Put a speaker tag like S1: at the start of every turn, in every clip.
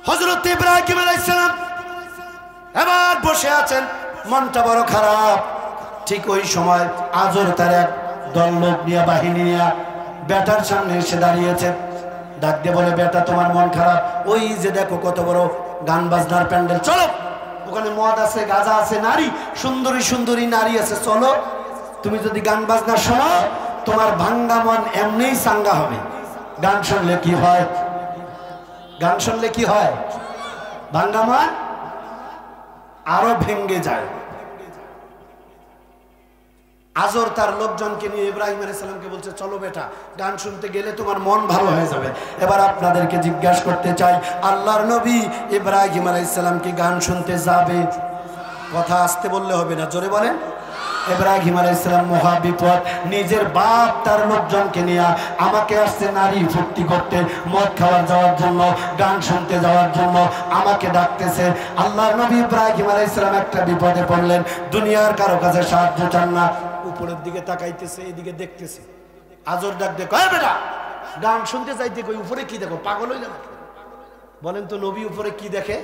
S1: হযরত ইব্রাহিম আলাইহিস সালাম এবার বসে আছেন, মনটা বড় খারাপ। ঠিক ওই সময় আজর তার এক দল লোক নিয়ে, বাহিনী নিয়ে বেটার সামনে এসে দাঁড়িয়েছে। ডাক দিয়ে বলে, বেটা তোমার মন খারাপ? ওই যে দেখো কত বড় গান বাজনার প্যান্ডেল, চলো ওখানে মদ আছে, গাঁজা আছে, নারী সুন্দরী সুন্দরী নারী আছে, চলো। তুমি যদি গান বাজনা শোনো তোমার ভাঙ্গা মন এমনিই চাঙ্গা হবে। গান শুনলে কি হয়? গান শুনলে কি হয়? ভাঙ্গা মন আরো ভেঙ্গে যায়। আজর তার লোকজনকে নিয়ে ইব্রাহিম আলাইহিস সালামকে বলছে, চলো বেটা, গান শুনতে গেলে তোমার মন ভালো হয়ে যাবে। এবার আপনাদেরকে জিজ্ঞাসা করতে চাই, আল্লাহর নবী ইব্রাহিম আলাইহিস সালাম কি গান শুনতে যাবে? কথা আসতে বললে হবে না, জোরে বলেন। ইব্রাহিম আলাইহিস সালাম মহা বিপদ, নিজের বাপ তার লোকজনকে নিয়ে আমাকে আসছে নারী ফুর্তি করতে, মদ খাওয়ার যাওয়ার জন্য, গান শুনতে যাওয়ার জন্য আমাকে ডাকতেছে। আল্লাহর নবী ইব্রাহিম আলাইহিস সালাম একটা বিপদে পড়লেন, দুনিয়ার কারো কাছে সাহায্য চান না, উপরের দিকে তাকাইতেছে, এদিকে দেখতেছে। আজর ডাক দেখো, এ বেটা গান শুনতে যাইতে কই উপরে কি দেখো, পাগল হইল না? বলেন তো নবী উপরে কি দেখে?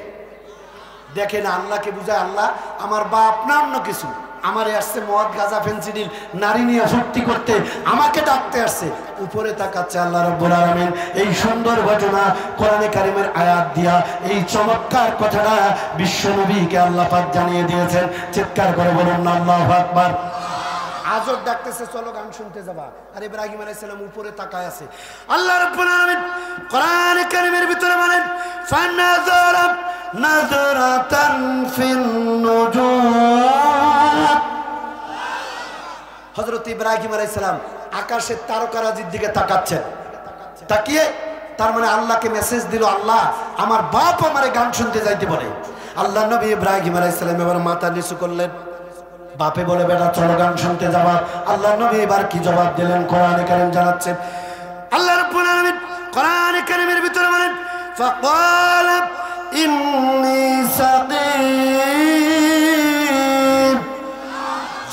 S1: দেখে না, আল্লাহকে বুঝায়, আল্লাহ আমার বাপ না অন্য কিছু, আমারে আসছে মদ গাঁজা ফেন্সিডিল নারী নিয়ে ফুর্তি করতে, আমাকে ডাকতে আসছে। উপরে তাকাচ্ছে আল্লাহ রাব্বুল আলামিন এই সুন্দর ঘটনা কোরআনে কারিমের আয়াত দিয়া, এই চমৎকার কথাটা বিশ্ব নবীকে আল্লাহ পাক জানিয়ে দিয়েছেন। চিৎকার করে বলুন না আল্লাহু আকবার। আজর ডাকতেছে, চলো গান শুনতে যাবা। আর ইব্রাহিম আলাইহিস সালাম উপরে তাকায় আছে। আল্লাহ রাব্বুল আলামিন কোরআনে কারিমের ভিতরে বলেন, ফানাযারা নাযরাতান ফিন নুজুম। হযরত ইব্রাহিম আলাইহিস সালাম আকাশের তারকারাজির দিকে তাকাচ্ছেন। তাকিয়ে তার মানে আল্লাহকে মেসেজ দিল, আল্লাহ আমার বাপ আমারে গান শুনতে যাইতে বলে। আল্লাহ নবী ইব্রাহিম আলাইহিস সালাম এবার মাথা নিচু করলেন। বাপে বলে, বেটা চলো গান শুনতে যাবা। আল্লাহ নবী এবার কি জবাব দিলেন কোরআনে কারীম জানাচ্ছেন। আল্লাহ রাব্বুল আলামিন কোরআনে কারীমের ভিতরে বলেন, ফাকালা ইন্নী সাকিম।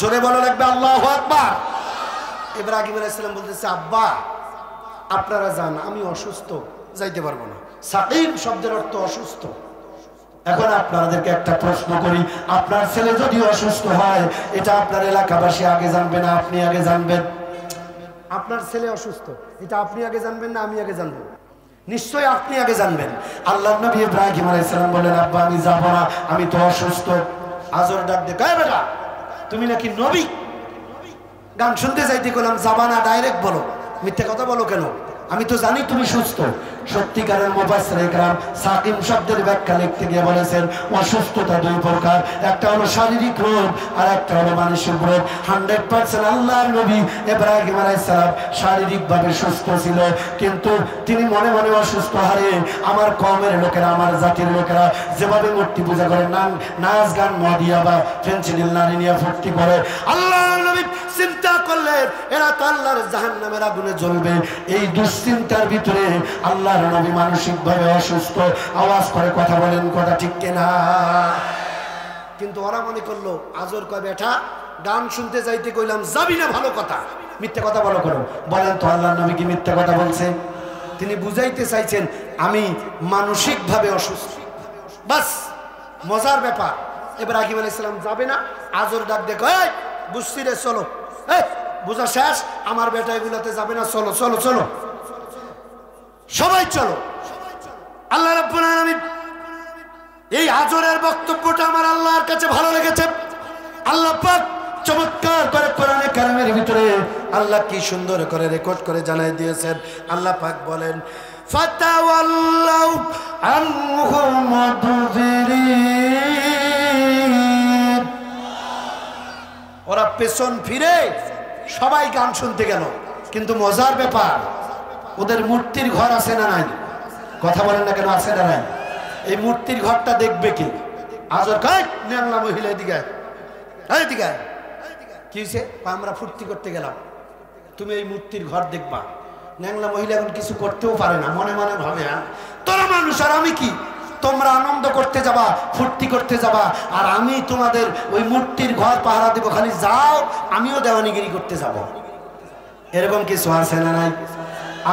S1: জোরে বলো লাগবে আল্লাহু আকবার। ইব্রাহিম আলাইহিস সালাম বলতেছে, আব্বা আপনারা যান, আমি অসুস্থ, যাইতে পারবো না। সাকিম শব্দের অর্থ অসুস্থ। এখন আপনাদেরকে একটা প্রশ্ন করি, আপনার ছেলে যদি অসুস্থ হয়, এটা আপনার এলাকাবাসী আগে জানবে না আপনি আগে জানবেন? আপনার ছেলে অসুস্থ, এটা আপনি আগে জানবেন না আমি আগে জানবো? নিশ্চয়ই আপনি আগে জানবেন। আল্লাহর নবী ইব্রাহিম আলাইহিস সালাম বলেন, আব্বা আমি যাব না, আমি তো অসুস্থ। আজর ডাক দে, কয় বেটা তুমি নাকি নবী, গান শুনতে যাইতে গেলাম যাবা না, ডাইরেক্ট বলো, মিথ্যে কথা বলো কেন? আমি তো জানি তুমি সুস্থ। সত্যিকারের মুফাসসিরে কেরাম সাকিম শব্দের ব্যাখ্যা লিখতে গিয়ে বলেছেন, অসুস্থতা দুই প্রকার, একটা হলো শারীরিক রোগ আর একটা হলো মানসিক রোগ। 100% আল্লাহর নবী ইব্রাহিম আলাইহিস সালাম শারীরিকভাবে সুস্থ ছিল, কিন্তু তিনি মনে মনে অসুস্থ। হারে আমার কওমের লোকেরা, আমার জাতির লোকেরা যেভাবে মূর্তি পূজা করে, নাচ গান মদিয়া বা ফেন্সিডিল নারী নিয়ে ফুর্তি করে, আল্লাহর নবী চিন্তা করলেন এরা তো আল্লাহর জাহান্নামের আগুনে জ্বলবে। এই দুশ্চিন্তার ভিতরে আল্লাহর নবী মানসিকভাবে অসুস্থ। আওয়াজ করে কথা বলেন, কথা ঠিক কিনা? কিন্তু ওরা মনে করলো, আজর কয় বেটা গান শুনতে যাইতে কইলাম যাবি না, ভালো কথা, মিথ্যে কথা বলো করো। বলেন তো আল্লাহর নবী কি মিথ্যে কথা বলছে? তিনি বুঝাইতে চাইছেন আমি মানসিকভাবে অসুস্থ, বাস মজার ব্যাপার। ইব্রাহিম আলাইহিস সালাম যাবে না। আজর ডাক দেখো, এই বুঝছি রে, চলো, বোঝা শেষ, আমার বেটা এগুলাতে যাবে না, চলো চলো চলো, সবাই চলো। আল্লাহ রাব্বুল আলামিন এই আজরের বক্তব্যটা আমার আল্লাহর কাছে ভালো লেগেছে। আল্লাহ পাক চমৎকার করে কোরআনে কারিমের ভিতরে আল্লাহ কি সুন্দর করে রেকর্ড করে জানাই দিয়েছেন। আল্লাহ পাক বলেন, ফাতাওয়াল্লাউ আনহু মুদবিরিন। ওরা পেছন ফিরে সবাই গান শুনতে গেল। কিন্তু মজার ব্যাপার, ওদের মূর্তির ঘর আছে না নাই? কথা বলেন না কেন, আছে না নাই? এই মূর্তির ঘরটা দেখবে কি? আজর কয় ন্যাংলা মহিলা এদিকে, এদিকে কি হয়েছে? আমরা ফুর্তি করতে গেলাম, তুমি এই মূর্তির ঘর দেখবা। ন্যাংলা মহিলা এখন কিছু করতেও পারে না, মনে মনে ভাবে, তোরা মানুষ আর আমি কি? তোমরা আনন্দ করতে যাবা, ফুর্তি করতে যাবা, আর আমি তোমাদের ওই মূর্তির ঘর পাহারা দেবো, খালি যাও, আমিও দেওয়ানিগিরি করতে যাব। এরকম কিছু আছে না নাই?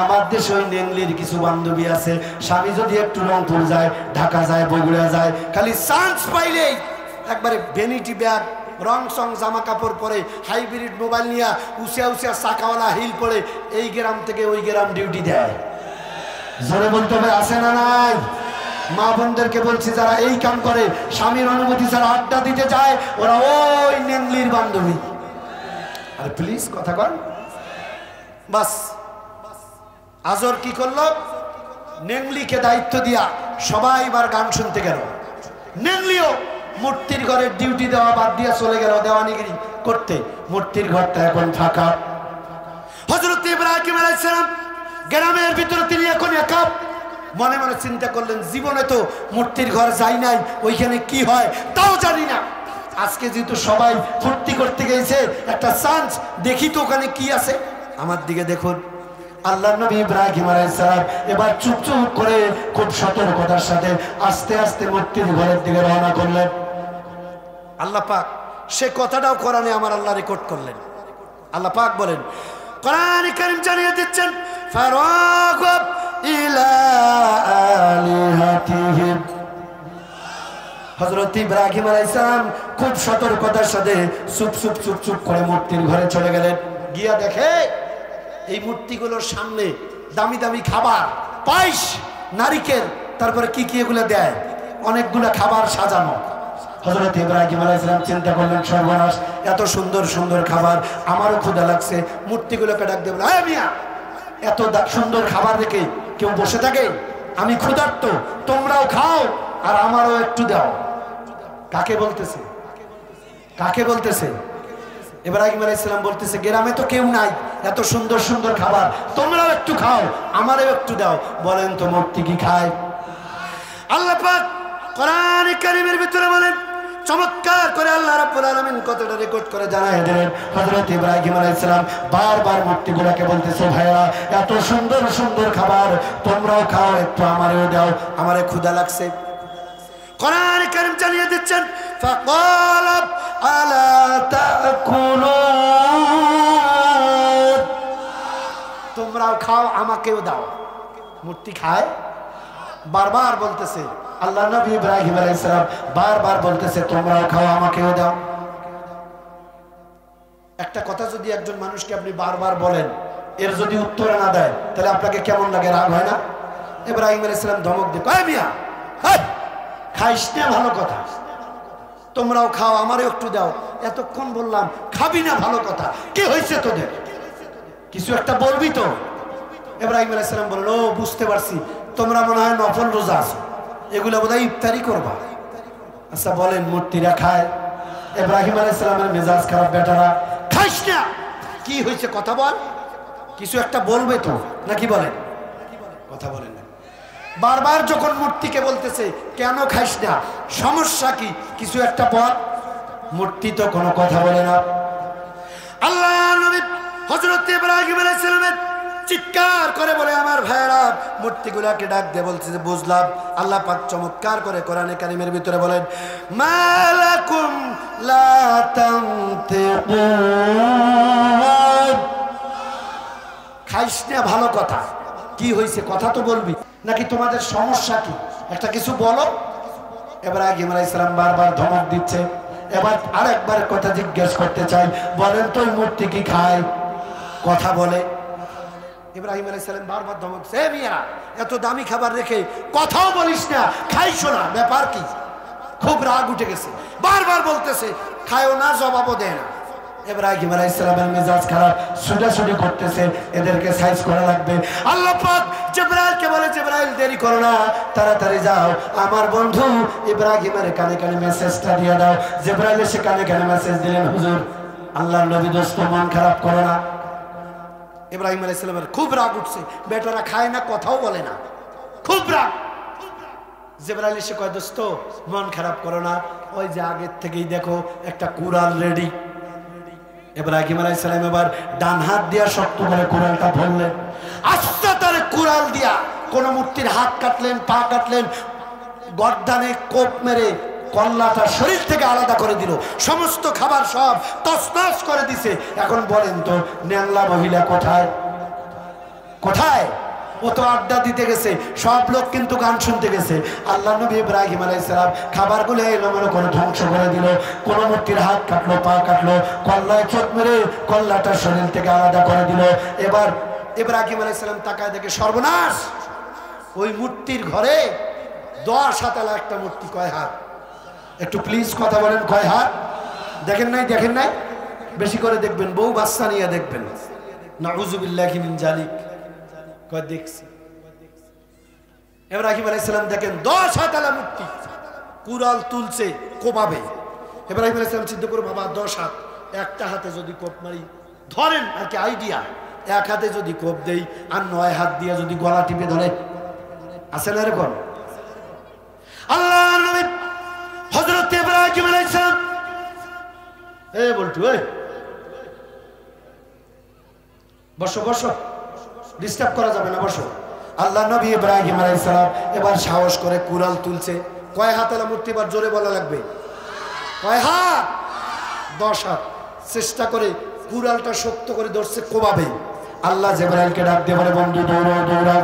S1: আমার দেশে ওই নেংলির কিছু বান্ধবী আছে, স্বামী যদি একটু রংপুর যায়, ঢাকা যায়, বগুড়া যায়, খালি চান্স পাইলেই একবারে ভ্যানিটি ব্যাগ, রং সং জামা কাপড় পরে, হাইব্রিড মোবাইল নিয়ে উচিয়া উচিয়া চাকাওয়ালা হিল পরে এই গ্রাম থেকে ওই গ্রাম ডিউটি দেয়। জোরে বলতে হবে আছে না নাই? মা বোনদেরকে বলছি যারা এই কাম করে, স্বামীর অনুমতি ছাড়া আড্ডা দিতে যায়, ওরা ওই নেংলির বান্ধবী। আরে প্লিজ কথা কন। বাস আজর কি করলো, নেংলিকে দায়িত্ব দিয়া সবাই এবার গান শুনতে গেল। নেংলিও মূর্তির ঘরের ডিউটি দেওয়া বাদ দিয়া চলে গেল দেওয়ানিগিরি করতে। মূর্তির ঘরটা এখন ফাঁকা। হযরত ইব্রাহিম আলাইহিস সালাম গ্রামের ভিতরে তিনি এখন একা। মনে মনে চিন্তা করলেন, জীবনে তো মূর্তির ঘর যাই নাই, ওইখানে কি হয় তাও জানি না। আজকে যেহেতু সবাই ফুর্তি করতে গেছে, একটা চান্স দেখি তো ওখানে কি আছে। আমার দিকে দেখুন, আল্লাহ নবী ইব্রাহিম আলাইহিস সালাম এবার চুপচুপ করে খুব সতর্কতার সাথে আস্তে আস্তে মূর্তির ঘরের দিকে রওনা করলেন। আল্লাহ পাক সে কথাটাও কোরআনে আমার আল্লাহ রেকর্ড করলেন। আল্লাহ পাক বলেন, কোরআন কারীম জানিয়ে দিচ্ছেন, ফারাগাব ইলা আলিহাতিহিম। হযরত ইব্রাহিম আলাইহিস সালাম খুব সতর্কতার সাথে চুপ চুপ চুপ চুপ করে মূর্তির ঘরে চলে গেলেন। গিয়া দেখে এই মূর্তিগুলোর সামনে দামি দামি খাবার, পায়েস, নারিকেল, তারপরে কি কি এগুলো দেয়, অনেকগুলো খাবার সাজানো। হযরত ইব্রাহিম আলাইহিস সালাম চিন্তা করলেন, সর্বনাশ, এত সুন্দর সুন্দর খাবার, আমারও ক্ষুধা লাগছে। মূর্তিগুলোকে ডাক দিয়ে বলে, এই মিয়া, এত সুন্দর খাবার দেখে কেউ বসে থাকে? আমি ক্ষুধার্ত, তোমরাও খাও আর আমারও একটু দাও। কাকে বলতেছে? কাকে বলতেছে? ইব্রাহিম আলাইহিস সালাম বলতেছে, গ্রামে তো কেউ নাই, এত সুন্দর সুন্দর খাবার, তোমরাও একটু খাও, আমারও একটু দাও। বলেন তো মূর্তি কি খায়? আল্লাহ পাক কোরআন কারীমের ভিতরে বলেন, চমৎকার করে আল্লাহ রাব্বুল আলামিন কথাটা রেকর্ড করে জানায় দিলেন। হযরত ইব্রাহিম আলাইহিস সালাম বারবার মূর্তিগুলোকে বলতেছে, ভাইয়া, এত সুন্দর সুন্দর খাবার, তোমরাও খাও, একটু আমারও দাও, আমারে ক্ষুধা লাগছে। কোরআন কারীম জানিয়ে দিচ্ছেন, ফাকালা আলা তাকুলুন, তোমরাও খাও, আমাকেও দাও। মূর্তি খায়? বারবার বলতেছে আল্লাহ নবী ইব্রাহিম আলাইহিস সালাম, বারবার বলতেছে, তোমরাও খাও, আমাকেও দাও। একটা কথা যদি একজন মানুষকে আপনি বারবার বলেন, এর যদি উত্তর না দেয়, তাহলে আপনাকে কেমন লাগে? রাগ হয় না? ইব্রাহিম আলাইহিস সালাম ধমক দিয়ে, কয় মিয়া, খাইস না, ভালো কথা, তোমরাও খাও, আমারও একটু দাও। এতক্ষণ বললাম খাবি না, ভালো কথা, কি হয়েছে তোদের? কিছু একটা বলবি তো। ইব্রাহিম আলাইহিস সালাম বলল, ও বুঝতে পারছি, তোমরা মনে হয় নফল রোজা আছো, এগুলো বোধহয় ইফতারি করবা। আচ্ছা বলেন, মূর্তিরা খায়? ইব্রাহিম আলাইহিস সালামের মেজাজ খারাপ, বেটারা খাইস না, কি হয়েছে কথা বল, কিছু একটা বলবে তো, নাকি বলেন? কথা বলেন না। বারবার যখন মূর্তিকে বলতেছে, কেন খাইস না, সমস্যা কি, কিছু একটা বল। মূর্তি তো কোনো কথা বলে না। আল্লাহ নবী হযরত ইব্রাহিম আলাইহিস সালামের চিৎকার করে বলে, আমার ভাইরা, মূর্তিগুলাকে ডাক দিয়ে বলছে যে, বুঝলাম। আল্লাহ পাক চমৎকার করে কোরআনে কারীমের ভিতরে বলেন, মালাকুম লা তানতিকুন, খাইস না, ভালো কথা, কি হয়েছে, কথা তো বলবি, নাকি তোমাদের সমস্যা কি, একটা কিছু বলো। ইব্রাহিম আলাইহিস সালাম বারবার ধমক দিচ্ছে। এবার আরেকবার কথা জিজ্ঞেস করতে চাই, বলেন তো মূর্তি কি খায়, কথা বলে? ইব্রাহিম আলাইহিস সালাম বারবার ধমক দিচ্ছে, এ মিয়া, এত দামি খাবার রেখে কথাও বলিস না, খাইছো না, ব্যাপার কি? খুব রাগ উঠে গেছে, বারবার বলতেছে, খায়ও না, জবাবও দেয় না। ইব্রাহিম আলাইহিস সালামের মেজাজ খারাপ, ছুটাছুটি করতেছে, এদেরকে সাইজ করা লাগবে। আল্লাহ পাক জিবরাইলকে বলে, জিবরাইল, দেরি করো না, তাড়াতাড়ি যাও, আমার বন্ধু ইব্রাহিমের কানে কানে মেসেজটা দিয়ে দাও। জিবরাইল এসে কানে কানে মেসেজ দিলেন, হুজুর, আল্লাহর নবী দোস্ত, মন খারাপ করো না। ইব্রাহিম আলাইহিস সালামের খুব রাগ উঠছে, বেটারা খায় না, কথাও বলে না, খুব রাগ। জিবরাইল এসে কয়, দোস্ত, মন খারাপ করো না, ওই যে আগের থেকেই দেখো একটা কুরআন রেডি। ইব্রাহিম আলাইহিস সালাম এবার ডান হাত দিয়া শক্ত করে কুরআনটা ধরলেন, আস্তে তারে কুরআন দিয়া কোন মূর্তির হাত কাটলেন, পা কাটলেন, গর্দানে কোপ মেরে কল্লাটা শরীর থেকে আলাদা করে দিল, সমস্ত খাবার সব তছনছ করে দিছে। এখন বলেন তো, ন্যাংলা মহিলা কোথায়? কোথায়? ও তো আড্ডা দিতে গেছে, সব লোক কিন্তু গান শুনতে গেছে। আল্লাহ নবী ইব্রাহিম আলাইহিস সালাম খাবারগুলো এলোমেলো করে ধ্বংস করে দিল। কোন মূর্তির হাত কাটলো, পা কাটলো, কল্লায় চোখ মেরে কল্লাটা শরীর থেকে আলাদা করে দিল। এবার ইব্রাহিম আলাইহিস সালাম তাকায় দেখে সর্বনাশ, ওই মূর্তির ঘরে 10 হাতালা একটা মূর্তি। কয় হাত? একটু প্লিজ কথা বলেন, কয় হাত? দেখেন নাই? দেখেন নাই? বেশি করে দেখবেন, বউ বাচ্চা নিয়ে দেখবেন। নাউযুবিল্লাহি মিন জালিক। কয় দেখছি। ইব্রাহিম আলাইহিস সালাম দেখেন 10 হাতালা মূর্তি, কুড়াল তুলছে কোবাবে। ইব্রাহিম আলাইহিস সালাম চিন্তা করে, বাবা 10 হাত, একটা হাতে যদি কোপ মারি, ধরেন আর কি আইডিয়া, এক হাতে যদি কোপ দেই আর 9 হাত দিয়ে যদি গলা টিপে ধরে, আছে না এরকম? আল্লাহর নবী হযরত ইব্রাহিম আলাইহিস সালাম, এই বলটু, এই বসো বসো, ডিস্টার্ব করা যাবে না, বসো। আল্লাহ নবী ইব্রাহিম আলাইহিস সালাম এবার সাহস করে কুড়াল তুলছে। কয় হাতালা মূর্তি? এবার জোরে বলা লাগবে, কয় হাত? 10 হাত। চেষ্টা করে কুড়ালটা শক্ত করে ধরছে, কোবাবে। আল্লাহ জিবরাইলকে ডাক দিয়ে বলে, বন্ধু দৌড়াও দৌড়াও।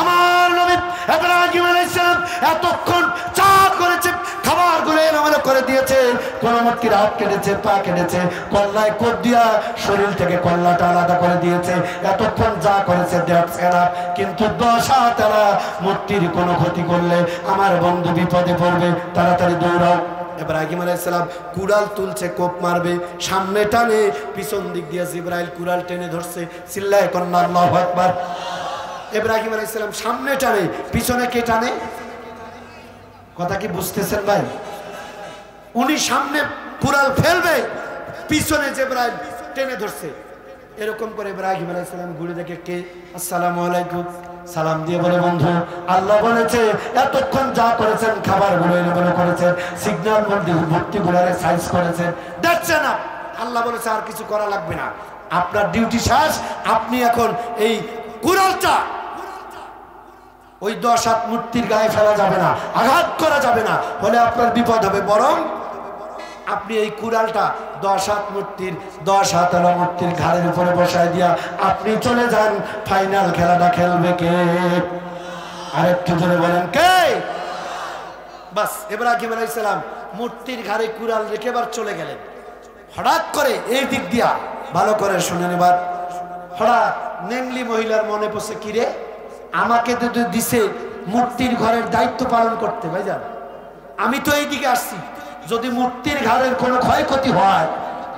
S1: আমার নবী ইব্রাহিম আলাইহিস সালাম এতক্ষণ চা করেছে, খাবারগুলো এলোমেলো করে দিয়েছে, কোন মূর্তির হাত কেটেছে, পা কেটেছে, কল্লায় কোপ দিয়া শরীর থেকে কল্লাটা আলাদা করে দিয়েছে। এতক্ষণ যা করেছে দ্যাটস এনাফ। কিন্তু 10 হাতালা মূর্তির কোনো ক্ষতি করলে আমার বন্ধু বিপদে পড়বে, তাড়াতাড়ি দৌড়াও। ইব্রাহিম আলাইহিস সালাম কুড়াল তুলছে, কোপ মারবে, সামনে টানে, পিছন দিক দিয়ে জিবরাইল কুড়াল টেনে ধরছে। চিল্লায় কন্না আল্লাহু আকবার। ইব্রাহিম আলাইহিস সালাম সামনে টানে, পিছনে কে টানে? কথা কি বুঝতেছেন ভাই? উনি সামনে কুড়াল ফেলবে, পিছনে জিবরাইল টেনে ধরছে। এরকম করে ইব্রাহিম আলাইহিস সালাম ঘুরে দেখে, কে? আসসালামু আলাইকুম। সালাম দিয়ে বলে, বন্ধু আল্লাহ বলেছে এতক্ষণ যা করেছেন, খাবারগুলো এলোমেলো করেছেন, সিগন্যাল মূর্তিগুলোরে সাইজ করেছেন, দেখছেন না? আল্লাহ বলেছে আর কিছু করা লাগবে না, আপনার ডিউটি শেষ। আপনি এখন এই কুড়ালটা ওই 10 হাত মূর্তির গায়ে ফেলা যাবে না, আঘাত করা যাবে না, হলে আপনার বিপদ হবে। বরং আপনি এই কুড়ালটা 10 হাত মূর্তির, 10 হাতালা মূর্তির ঘাড়ের উপরে বসায় দিয়া আপনি চলে যান। ফাইনাল খেলাটা খেলবে কে? আরেকটু জোরে বলেন, কে? বাস ইব্রাহিম আলাইহিস সালাম মূর্তির ঘাড়ে কুড়াল রেখে এবার চলে গেলেন। হঠাৎ করে এই দিক দিয়া, ভালো করে শুনেন এবার, হঠাৎ নেংলি মহিলার মনে পড়ছে, কিরে আমাকে তো দিছে মূর্তির ঘরের দায়িত্ব পালন করতে, ভাইজান আমি তো এই দিকে আসছি, যদি মূর্তির ঘরের কোনো ক্ষয়ক্ষতি হয়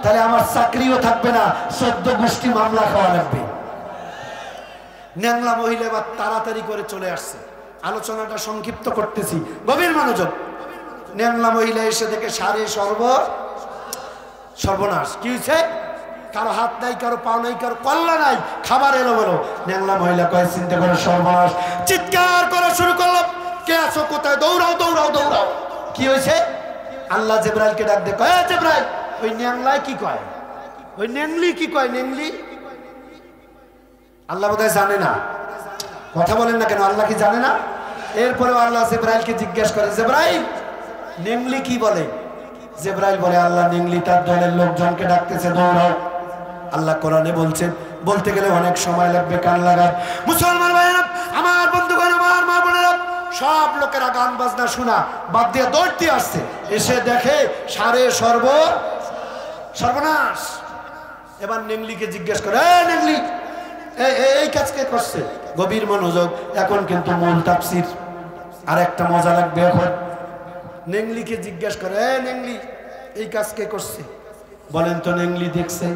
S1: তাহলে আমার চাকরিও থাকবে না, 14 গোষ্ঠী মামলা খাওয়া লাগবে। ন্যাংলা মহিলা এবার তাড়াতাড়ি করে চলে আসছে। আলোচনাটা সংক্ষিপ্ত করতেছি, গভীর মনোযোগ। ন্যাংলা মহিলা এসে দেখে সারে সর্বনাশ। কি হয়েছে? কারো হাত নাই, কারো পা নাই, কারো কল্লা নাই, খাবার এলোমেলো। ন্যাংলা মহিলা কয়, চিন্তা করে সর্বনাশ, চিৎকার করা শুরু করলো, কে আছো, কোথায়? দৌড়াও দৌড়াও দৌড়াও। কি হয়েছে? আল্লাহ জিবরাইলকে ডাক দিয়ে কয়, জিবরাইল ওই ন্যাংলায় কি কয়? ওই ন্যাংলি কি কয়? ন্যাংলি? আল্লাহ বোধহয় জানে না। কথা বলেন না কেন? আল্লাহ কি জানে না? এরপরে আল্লাহ জিবরাইলকে জিজ্ঞেস করে, জিবরাইল ন্যাংলি কি বলে? জিবরাইল বলে, আল্লাহ ন্যাংলি তার দলের লোকজনকে ডাকতেছে, দৌড়াও। আল্লাহ কোরআনে বলছে, বলতে গেলে অনেক সময় লাগবে, কান লাগান। মুসলমান ভাইরা, আমার বন্ধুগণ, আমার মা বোনেরা, সব লোকেরা গান বাজনা শোনা বাদ দিয়ে দৌড়তে আসছে। এসে দেখে সারে সর্বনাশ। এবার নেংলিকে জিজ্ঞেস করে, নেংলি এই কাজ কে করছে? গভীর মনোযোগ, এখন কিন্তু মূল তাফসীর। আর একটা মজা লাগবে এখন। নেংলিকে জিজ্ঞেস করে, নেংলি এই কাজ কে করছে? বলেন তো নেংলি দেখছে?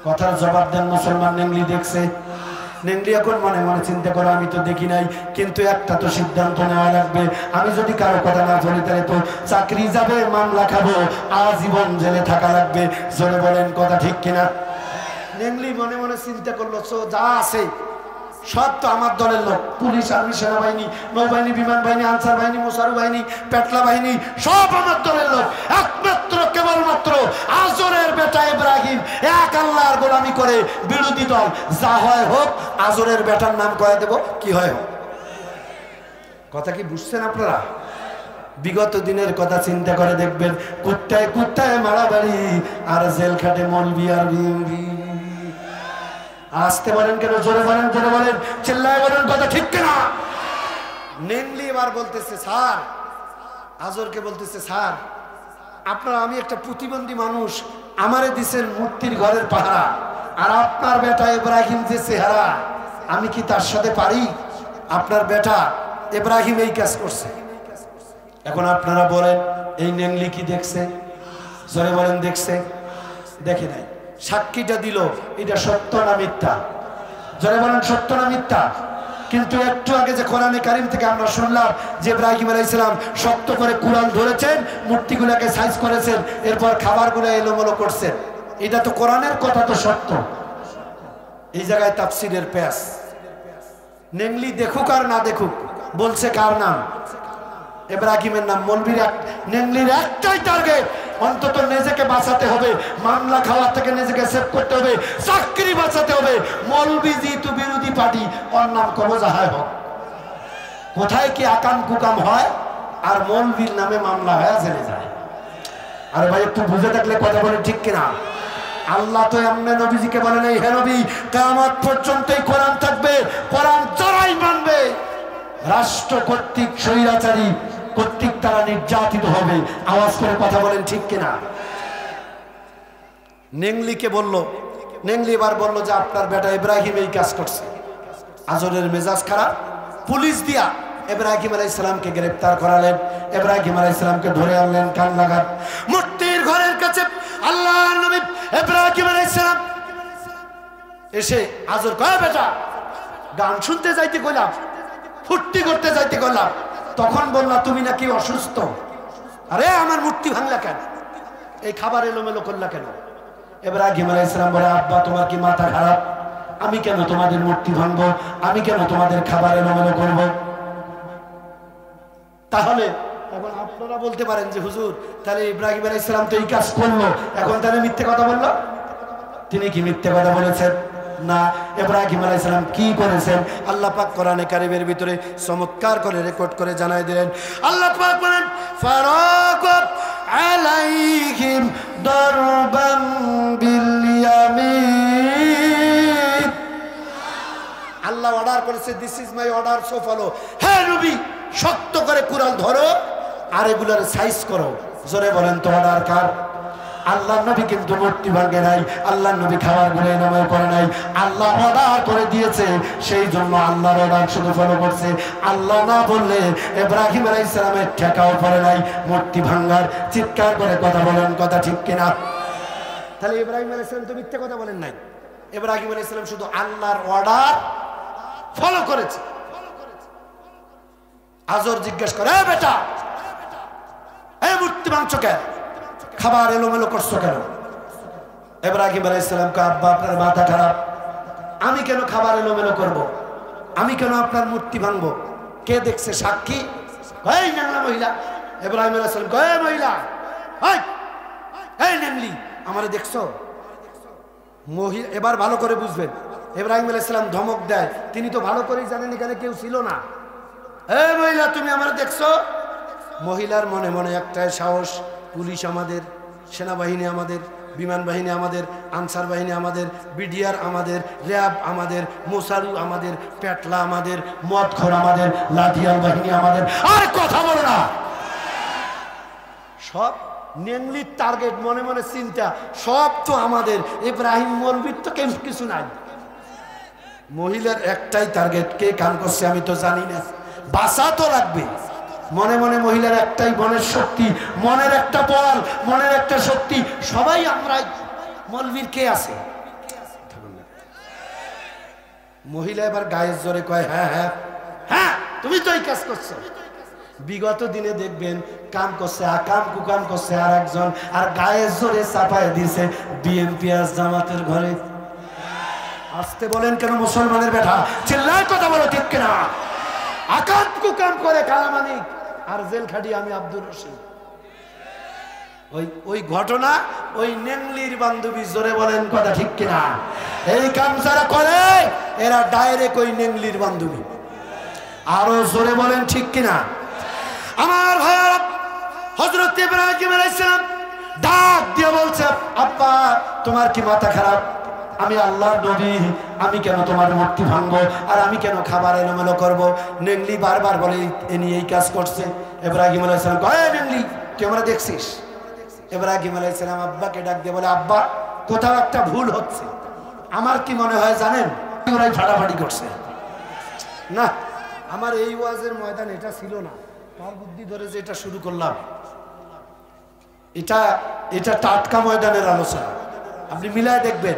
S1: কথার জবাব দেন মুসলমান, নেংলি দেখছে? নেংলি এখন মনে মনে চিন্তা করে, আমি তো দেখি নাই, কিন্তু একটা তো সিদ্ধান্ত নেওয়া লাগবে। আমি যদি কারো কথা না শুনি তাহলে তো চাকরি যাবে, মামলা খাবো, আজীবন জেলে থাকা লাগবে। জোরে বলেন কথা ঠিক কিনা? নেংলি মনে মনে চিন্তা করলো, যা আছে সব তো আমার দলের লোক, পুলিশ, আর্মি, সেনাবাহিনী, নৌবাহিনী, বিমান বাহিনী, আনসার বাহিনী, মোসারু বাহিনী, পেটলা বাহিনী, সব আমার দলের লোক। একমাত্র কেবলমাত্র আজরের বেটা ইব্রাহিম এক আল্লাহর গোলামি করে বিরোধী দল, যা হয় হোক, আজরের বেটার নাম কয়ে দেব, কি হয় হোক। কথা কি বুঝছেন আপনারা? বিগত দিনের কথা চিন্তা করে দেখবেন, কুত্তায় কুত্তায় মারামারি আর জেল খাটে মলবি আর বিএমবি। আসতে বলেন কেন? জোরে বলেন, জোরে বলেন, চিল্লায় বলেন, কথা ঠিক কিনা? নেংলি এবার বলতেছে স্যার, আজরকে বলতেছে স্যার আপনারা, আমি একটা প্রতিবন্ধী মানুষ, আমারে দিছেন মূর্তির ঘরের পাহারা, আর আপনার বেটা ইব্রাহিম যে চেহারা, আমি কি তার সাথে পারি? আপনার বেটা ইব্রাহিম এই কাজ করছে। এখন আপনারা বলেন এই নেংলি কি দেখছে? জোরে বলেন, দেখছে? দেখে নাই। সাক্ষীটা দিল, এটা সত্য না মিথ্যা? জোরে বলেন, সত্য না মিথ্যা? কিন্তু একটু আগে যে কোরআনে কারিম থেকে আমরা শুনলাম যে ইব্রাহিম আলাইহিস সালাম শক্ত করে কুরআন ধরেছেন, মূর্তিগুলোকে সাইজ করেছেন, এরপর খাবারগুলো এলোমেলো করছেন, এটা তো কোরআনের কথা, তো সত্য। এই জায়গায় তাফসীরের পেশ। নেংলি দেখুক আর না দেখুক, বলছে কার নাম? ইব্রাহিমের নাম। মৌলবীর নেংলির একটাই টার্গেট, অন্তত নিজেকে বাঁচাতে হবে, মামলা খাওয়া থেকে নিজেকে সেভ করতে হবে, চাকরি বাঁচাতে হবে। মৌলবী যেহেতু বিরোধী পার্টি, ওর নাম কবজাহায় হোক। কোথায় কি আকাম কুকাম হয়, আর মৌলবীর নামে মামলা হয়ে জেলে যায়। আরে ভাই একটু বুঝে থাকলে কথা বলে ঠিক কিনা? আল্লাহ তো এমনি নবীজিকে বলেন, এই হে নবী, কিয়ামত পর্যন্তই কোরআন থাকবে, কোরআন যারাই মানবে রাষ্ট্র কর্তৃক, স্বৈরাচারী কর্তৃক তারা নির্যাতিত হবে। আওয়াজ করে কথা বলেন ঠিক কিনা? নেংলিকে বলল, নেংলি এবার বলল যে আপনার বেটা ইব্রাহিম এই কাজ করছে। আজরের মেজাজ খারাপ, পুলিশ দিয়া ইব্রাহিম আলাইহিস সালামকে গ্রেফতার করালেন। ইব্রাহিম আলাইহিস সালামকে ধরে আনলেন কান লাগান মূর্তির ঘরের কাছে। আল্লাহর নবী ইব্রাহিম আলাইহিস সালাম এসে আজর কয়, বেটা গান শুনতে যাইতে কইলাম, ফুর্তি করতে যাইতে কইলাম, তখন বললা তুমি নাকি অসুস্থ। আরে আমার মূর্তি ভাঙলা কেন? এই খাবার এলোমেলো করলা কেন? ইব্রাহিম আলাইহিস সালাম বলে, আব্বা তোমার কি মাথা খারাপ? আমি কেন তোমাদের মূর্তি ভাঙবো? আমি কেন তোমাদের খাবার এলোমেলো করবো? তাহলে এখন আপনারা বলতে পারেন যে হুজুর, তাহলে ইব্রাহিম আলাইহিস সালাম তো এই কাজ করলো, এখন তাহলে মিথ্যে কথা বললো? তিনি কি মিথ্যে কথা বলেছেন? না। ইব্রাহিম আলাইহিস সালাম কি করেছেন? আল্লাহ পাক কোরআনে কারীমের ভিতরে চমৎকার করে রেকর্ড করে জানাই দিলেন। আল্লাহ পাক বলেন, ফারাকাত আলাইহিম দারবান বিল ইয়ামিন। আল্লাহ অর্ডার করেছে, this is my order, so follow. হ্যাঁ নবী, শক্ত করে কুরআন ধরো আর এগুলার সাইজ করো। জোরে বলেন তো অর্ডার কার? আল্লাহ নবী কিন্তু মূর্তি ভাঙে নাই, আল্লাহ নবী খাবার গুলো নামে করে নাই, আল্লাহ অর্ডার করে দিয়েছে, সেই জন্য আল্লাহর অর্ডার শুধু ফলো করছে। আল্লাহ না বললে ইব্রাহিম আলাইহিস সালামের ঠেকাও পড়ে নাই মূর্তি ভাঙার। চিৎকার করে কথা বলেন, কথা ঠিক কিনা? তাহলে ইব্রাহিম আলাইহিস সালাম তো মিথ্যে কথা বলেন নাই, ইব্রাহিম আলাইহিস সালাম শুধু আল্লাহর অর্ডার ফলো করেছে। আজর জিজ্ঞেস করে, বেটা এই মূর্তি ভাঙছো কেন? খাবার এলোমেলো করছো কেন? ইব্রাহিম আলাইহিস সালাম কয়, আব্বা আপনার মাথা খারাপ, আমি কেন খাবার এলোমেলো করব? আমি কেন আপনার মূর্তি ভাঙবো? কে দেখছে? সাক্ষী? এই ন্যাংলা মহিলা। ইব্রাহিম আলাইহিস সালাম কয়, এই মহিলা, এই নেংলি, আমারে দেখছো? মহিলা এবার ভালো করে বুঝবেন, ইব্রাহিম আলাইহিস সালাম ধমক দেয়, তিনি তো ভালো করেই জানেন এখানে কেউ ছিল না। এই মহিলা, তুমি আমারে দেখছো? মহিলার মনে মনে একটাই সাহস, পুলিশ আমাদের, সেনাবাহিনী আমাদের, বিমান বাহিনী আমাদের, আনসার বাহিনী আমাদের, বিডিআর আমাদের, র্যাব আমাদের, মোসারু আমাদের, পেটলা আমাদের, মদখোর আমাদের, লাঠিয়াল বাহিনী আমাদের। আর কথা বলো না, সব নেংলির টার্গেট, মনে মনে চিন্তা, সব তো আমাদের। ইব্রাহিম মৌলবীর তো কেউ কিছু নাই। মহিলার একটাই টার্গেট, কে কাম করছে আমি তো জানি না, বাঁচা তো লাগবে। মনে মনে মহিলার একটাই মনের শক্তি, মনের একটা বল, মনের একটা শক্তি, সবাই আমরাই। মৌলবীর কে আছে? মহিলা এবার গায়ের জোরে কয়, হ্যাঁ হ্যাঁ হ্যাঁ, তুমি তো এই কাজ করছো। বিগত দিনে দেখবেন কাম করছে, আকাম কুকাম করছে আর একজন, আর গায়ের জোরে চাপায় দিয়েছে বিএনপি আর জামাতের ঘরে। আসতে বলেন কেন মুসলমানের বেটা? চিল্লায় কথা বলো ঠিক কিনা? আকাম কুকাম করে কালামানিক আর জেল খাটি আমি আব্দুর রশিদ। ওই ঘটনা ওই নেংলির বান্ধবী। জোরে বলেন কথা ঠিক কিনা? এই কাম যারা করে এরা ডাইরেক্ট ওই নেংলির বান্ধবী। আরো জোরে বলেন ঠিক কিনা? আমার ভাইরা, হযরত ইব্রাহিম আলাইহিস সালাম ডাক দিয়ে বলছে, আব্বা তোমার কি মাথা খারাপ? আমি আল্লাহর নবী, আমি কেন তোমার মূর্তি ভাঙবো, আর আমি কেন খাবার এলোমেলো করবো? নেংলি বারবার বলে এ নিয়ে এই কাজ করছে। ইব্রাহিম আলাইহিস সালাম কয়, নেংলি তুই আমরা দেখছিস? ইব্রাহিম আলাইহিস সালাম আব্বাকে ডাক দিয়ে বলে, আব্বা কোথাও একটা ভুল হচ্ছে। আমার কি মনে হয় জানেন, ওরাই ফাটাফাটি করছে। না, আমার এই ওয়াজের ময়দান এটা ছিল না, তার বুদ্ধি ধরে যে এটা শুরু করলাম, এটা টাটকা ময়দানের আলোচনা। আপনি মিলায় দেখবেন,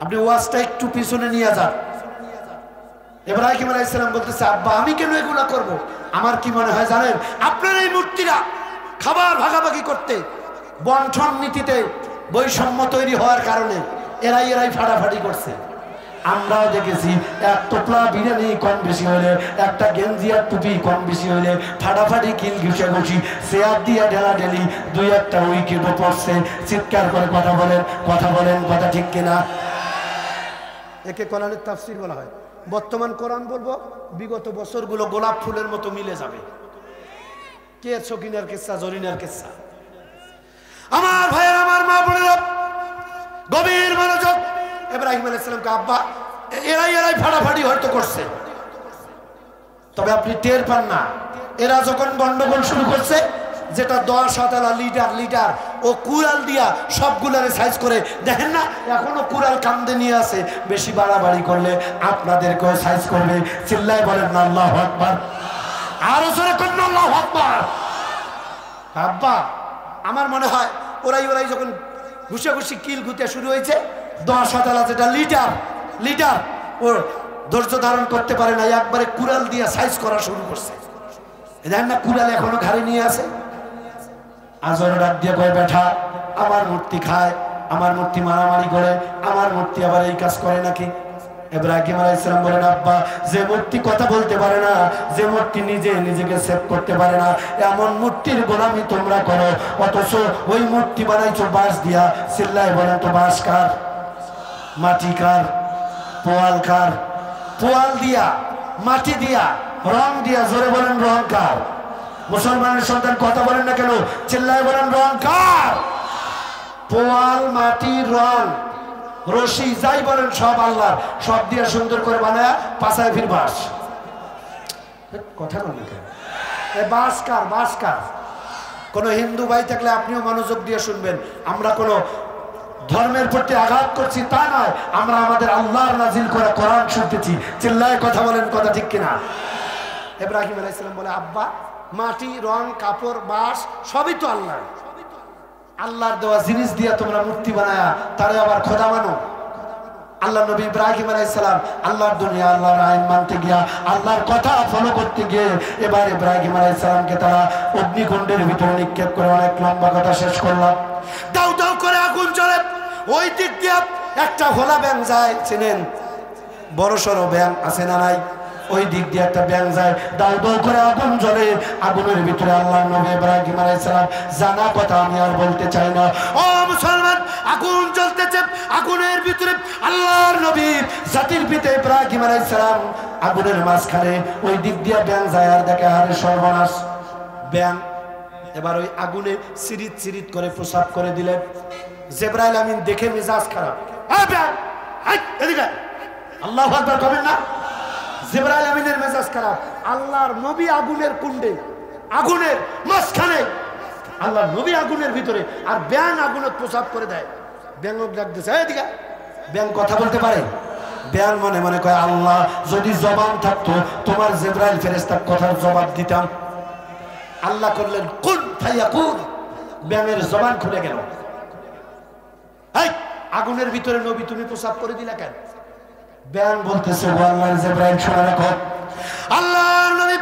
S1: আপনি ওয়াজটা একটু পিছনে নিয়ে যান। ইব্রাহিম আলাইহিস সালাম বলতেছে, আব্বা আমি কেন এগুলা করব? আমার কি মনে হয় জানেন, আপনার এই মূর্তিরা খাবার ভাগাভাগি করতে, বন্টন নীতিতে বৈষম্য তৈরি হওয়ার কারণে এরাই ফাটাফাটি করছে। আমরাও দেখেছি, এক টোপলা বিরিয়ানি কম বেশি হইলে, একটা গেঞ্জি আর টুপি কম বেশি হইলে ফাটাফাটি কিল ঘুষাঘুষি, চেয়ার দিয়া ঢেলাঢেলি, দুই একটা উইকেটও পড়ছে, চিৎকার করে কথা বলেন, কথা ঠিক কিনা? একে কোরআনের তাফসীর বলা হয়। বর্তমান কোরআন বলবো, বিগত বছরগুলো গোলাপ ফুলের মতো মিলে যাবে। কে সকিনার কিসসা, জরিনার কিসসা। আমার ভাইয়ের, আমার মা বোনেরা, গভীর মনোযোগ। ইব্রাহিম আলাইহিস সালামকে আব্বা এরাই ফাটাফাটি হয়তো করছে, তবে আপনি টের পান না। এরা যখন গন্ডগোল শুরু করছে, যেটা 10 হাতালা লিটার ও কুড়াল দিয়া সবগুলারে সাইজ করে দেখেন না, এখনো কুড়াল কান্দে নিয়ে আছে। বেশি বাড়াবাড়ি করলে আপনাদেরকেও সাইজ করবে। চিল্লায় বলেন না আল্লাহু আকবার, আরো জোরে করেন না আল্লাহু আকবার। আব্বা আমার মনে হয় ওরাই যখন ঘুষাঘুষি কিল ঘুতে শুরু হয়েছে, 10 হাতালা যেটা লিটার ও ধৈর্য ধারণ করতে পারে না, একবারে কুড়াল দিয়ে সাইজ করা শুরু করছে। দেখেন না, কুড়াল এখনো ঘাড়ে নিয়ে আছে। আজর ডাক দিয়ে কয়, বেঠা আমার মূর্তি খায়, আমার মূর্তি মারামারি করে, আমার মূর্তি আবার এই কাজ করে নাকি? ইব্রাহিম আলাইহিস সালাম বলেন, আব্বা যে মূর্তি কথা বলতে পারে না, যে মূর্তি নিজেকে সেভ করতে পারে না, এমন মূর্তির গোলামি তোমরা করো, অথচ ওই মূর্তি বানাইছো বাঁশ দিয়া। চিল্লায় বলেন তো, বাঁশ কার? মাটি কার? পোয়াল কার? পোয়াল দিয়া, মাটি দিয়া, রং দিয়া। জোরে বলেন রং কার? মুসলমানের সন্তান কথা বলেন না কেন? চিল্লায় বলেন রং কার? পোয়াল, মাটি, রং, রশি, যাই বলেন সব আল্লাহর। সব দিয়ে সুন্দর করে বানায় পাছায় ফির বাঁশ। কথা বলেন না কেন? বাঁশ কার? কোন হিন্দু ভাই থাকলে আপনিও মনোযোগ দিয়ে শুনবেন। আমরা কোনো ধর্মের প্রতি আঘাত করছি তা নয়, আমরা আমাদের আল্লাহর নাজিল করা কোরআন শুনতেছি। চিল্লায় কথা বলেন, কথা ঠিক কিনা? ইব্রাহিম আলাইহিস সালাম বলে, আব্বা মাটি, রং, কাপড়, বাঁশ সবই তো আল্লাহর দেওয়া জিনিস দিয়ে তোমরা মূর্তি বানায়া তারে আবার খোদা মানো। আল্লাহ নবী ইব্রাহিম আলাইহিস সালাম আল্লাহর দুনিয়া, আল্লাহর আইন মানতে গিয়া, আল্লাহর কথা ফলো করতে গিয়ে এবার ইব্রাহিম আলাইহিস সালামকে তারা অগ্নিকুণ্ডের ভিতরে নিক্ষেপ করে। অনেক লম্বা কথা শেষ করলাম। দাউ দাউ করে আগুন জ্বলে, ওই দিক দিয়ে একটা ভোলা ব্যাং যায়, চেনেন? বড় সড়ো ব্যাং আছে না নাই? ওই দিক দিয়ে একটা ব্যাং যায়, দাউ দাউ করে আগুন জ্বলে। আগুনের ভিতরে আল্লাহর নবী ইব্রাহিম আলাইহিস সালাম, জানা কথা আমি আর বলতে চাই না। ও মুসলমান, আগুন জ্বলতেছে, আগুনের ভিতরে আল্লাহর নবী জাতির পিতা ইব্রাহিম আলাইহিস সালাম আগুনের মাঝখানে। ওই দিক দিয়ে ব্যাং যায়, আর দেখে আরে সর্বনাশ, ব্যাং এবার ওই আগুনে চিরিত করে প্রসাব করে দিলেন। জিবরাইল আমিন দেখে মেজাজ খারাপ, এদিকে আল্লাহু আকবার করবেন না? জিবরাইল আমিনের মেজাজ খারাপ। আল্লাহর নবী আগুনের কুণ্ডে, আগুনের মাঝখানে, আল্লাহর নবী আগুনের ভিতরে, আর ব্যাং আগুনের প্রসাব করে দেয়। ব্যাং ডাকতেছে, এদিকে। ব্যাং কথা বলতে পারে? ব্যাং মনে মনে কয়, আল্লাহ যদি জবান থাকতো তোমার জিবরাইল ফেরেশতার কথার জবাব দিতাম। আল্লাহ করলেন কুন ফায়াকুন, ব্যাঙের জবান খুলে গেল। এই আগুনের ভিতরে নবী তুমি প্রসাব করে দিলা কেন? ব্যাং বলতেছে, আল্লাহর জিবরাইল শোনা রাখো, আল্লাহর নবী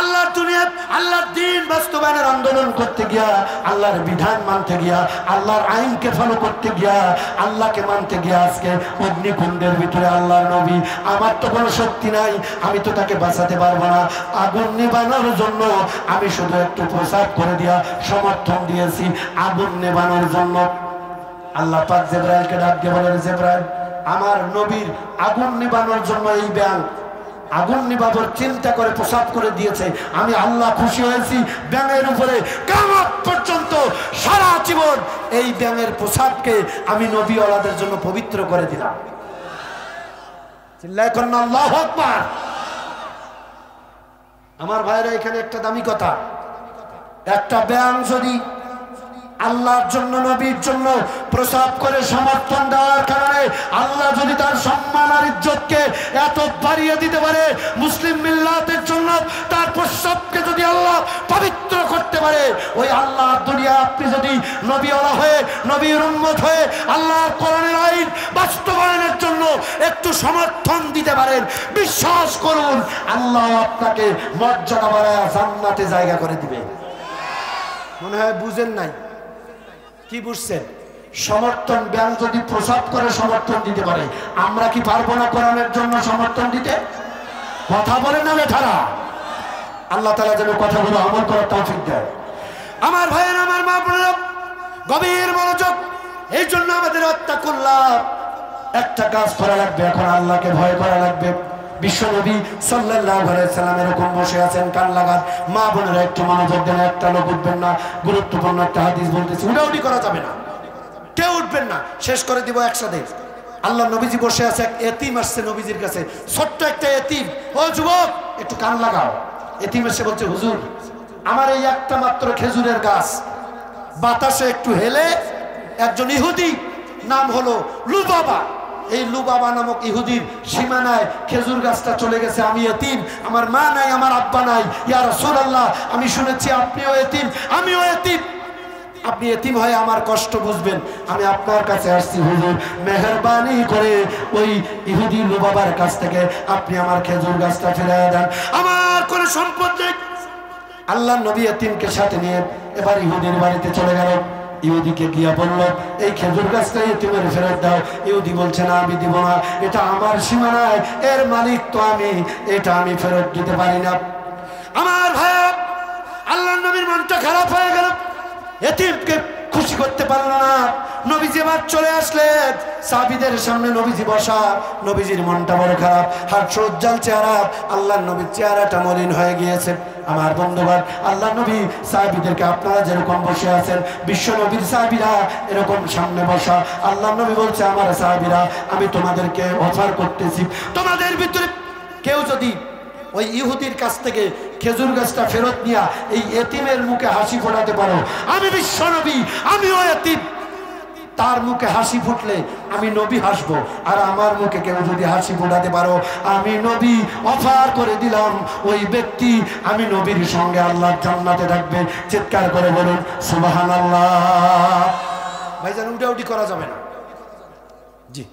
S1: আল্লাহর দুনিয়া, আল্লাহর দ্বীন বাস্তবায়নের আন্দোলন করতে গিয়া, আল্লাহর বিধান মানতে গিয়া, আল্লাহর আইনকে ফলো করতে গিয়া, আল্লাহকে মানতে গিয়া আজকে অগ্নিকুণ্ডের ভিতরে আল্লাহর নবী। আমার তো কোনো শক্তি নাই, আমি তো তাকে বাঁচাতে পারবো না। আগুন নিবানোর জন্য আমি শুধু একটু প্রসাব করে দিয়া সমর্থন দিয়েছি, আগুন নেবানোর জন্য। আল্লাহ পাক জিবরাইলকে ডাক দিয়ে বলেন, জিবরাইল আমার নবীর আগুন নিবানোর জন্য এই ব্যাং আগুন নিবানোর চিন্তা করে প্রসাব করে দিয়েছে। আমি আল্লাহ খুশি হয়েছি। ব্যাঙের উপরে কিয়ামত পর্যন্ত সারা জীবন মাবুদ, এই ব্যাঙের পোশাককে আমি নবীওয়ালাদের জন্য পবিত্র করে দিলাম। চিল্লায় কন্যা আল্লাহু আকবার। আমার ভাইরা, এখানে একটা দামি কথা, একটা ব্যাঙ যদি আল্লাহর জন্য, নবীর জন্য প্রসাব করে সমর্থন দেওয়ার কারণে আল্লাহ যদি তার সম্মান আর ইজ্জতকে এত বাড়িয়ে দিতে পারে, মুসলিম মিল্লাতের জন্য তার প্রসাবকে যদি আল্লাহ পবিত্র করতে পারে, ওই আল্লাহর দুনিয়া আপনি যদি নবীওয়ালা হয়ে, নবীর উম্মত হয়ে আল্লাহর কোরআনের আইন বাস্তবায়নের জন্য একটু সমর্থন দিতে পারেন, বিশ্বাস করুন আল্লাহ আপনাকে মর্যাদা বাড়ায় জান্নাতে জায়গা করে দিবে। মনে হয় বুঝেন নাই। কি বুঝছেন? সমর্থন, ব্যাংক যদি প্রসাদ করে সমর্থন দিতে পারে, আমরা কি পারবো না কোরআনের জন্য সমর্থন দিতে? কথা বলে না বেঠারা। আল্লাহ তাআলা যেন কথাগুলো আমল করার তৌফিক দেয়। আমার ভাইয়ের, আমার মা বোনেরা, গভীর মনোযোগ। এই জন্য আমাদের আত্তাকুল্লাহ, একটা কাজ করা লাগবে, এখন আল্লাহকে ভয় করা লাগবে। বিশ্বনবী সাল্লাল্লাহু আলাইহি সাল্লাম এরকম বসে আছেন, কান লাগান। মা বোনেরা একটু মনোযোগ দেন, একটা লোক উঠবেন না। গুরুত্বপূর্ণ একটা হাদিস বলতেছি, উঠাউঠি করা যাবে না, কেউ উঠবেন না, শেষ করে দিব একসাথে। আল্লাহ নবীজি বসে আছে, এক এতিম আসছে নবীজির কাছে, ছোট্ট একটা এতিম। ও যুবক, একটু কান লাগাও। এতিম এসে বলছে, হুজুর, আমার এই একটা মাত্র খেজুরের গাছ বাতাসে একটু হেলে একজন ইহুদি, নাম হলো লুবাবা, এই লুবাবা নামক ইহুদির সীমানায় খেজুর গাছটা চলে গেছে। আমি এতিম, আমার মা নাই, আমার আব্বা নাই। ইয়া রাসূলুল্লাহ, আমি শুনেছি আপনিও এতিম, আমিও এতিম। আপনি এতিম হয়ে আমার কষ্ট বুঝবেন, আমি আপনার কাছে আসছি হুজুর, মেহেরবানি করে ওই ইহুদি লুবাবার কাছ থেকে আপনি আমার খেজুর গাছটা ফিরিয়ে দেন, আমার কোনো সম্পদ নেই। আল্লাহ নবী এতিমকে সাথে নিয়ে এবার ইহুদির বাড়িতে চলে গেল। ইহুদিকে গিয়া বলল, এই খেজুর গাছটা এতিমের ফেরত দাও। ইহুদি বলছে, না, আমি দিব না, এটা আমার সীমানায়, এর মালিক তো আমি, এটা আমি ফেরত দিতে পারি না। আমার ভাই, আল্লাহ নবীর মনটা খারাপ হয়ে গেল, এতিমকে খুশি করতে পারলো না। নবীজি এবার চলে আসলেন, সাহাবীদের সামনে নবীজি বসা। নবীজির মনটা বড় খারাপ, হাস্যোজ্জ্বল চেহারা, আল্লাহর নবীর চেহারাটা মলিন হয়ে গিয়েছে। আমার বন্ধুগণ, আল্লাহ নবী সাহাবীদেরকে, আপনারা যেরকম বসে আছেন, বিশ্ব নবীর সাহাবীরা এরকম সামনে বসা। আল্লাহ নবী বলছে, আমার সাহাবীরা, আমি তোমাদেরকে অফার করতেছি, তোমাদের ভিতরে কেউ যদি ওই ইহুদির কাছ থেকে খেজুর গাছটা ফেরত নিয়া এই এতিমের মুখে হাসি ফোটাতে পারো, আমি বিশ্ব নবী, আমিও এতিম, তার মুখে হাসি ফুটলে আমি নবী হাসবো। আর আমার মুখে কেউ যদি হাসি ফোটাতে পারো, আমি নবী অফার করে দিলাম, ওই ব্যক্তি আমি নবীর সঙ্গে আল্লাহর জান্নাতে থাকবে। চিৎকার করে বলুন সুবহানাল্লাহ। ভাইজান, উঠাউঠি করা যাবে না। জি,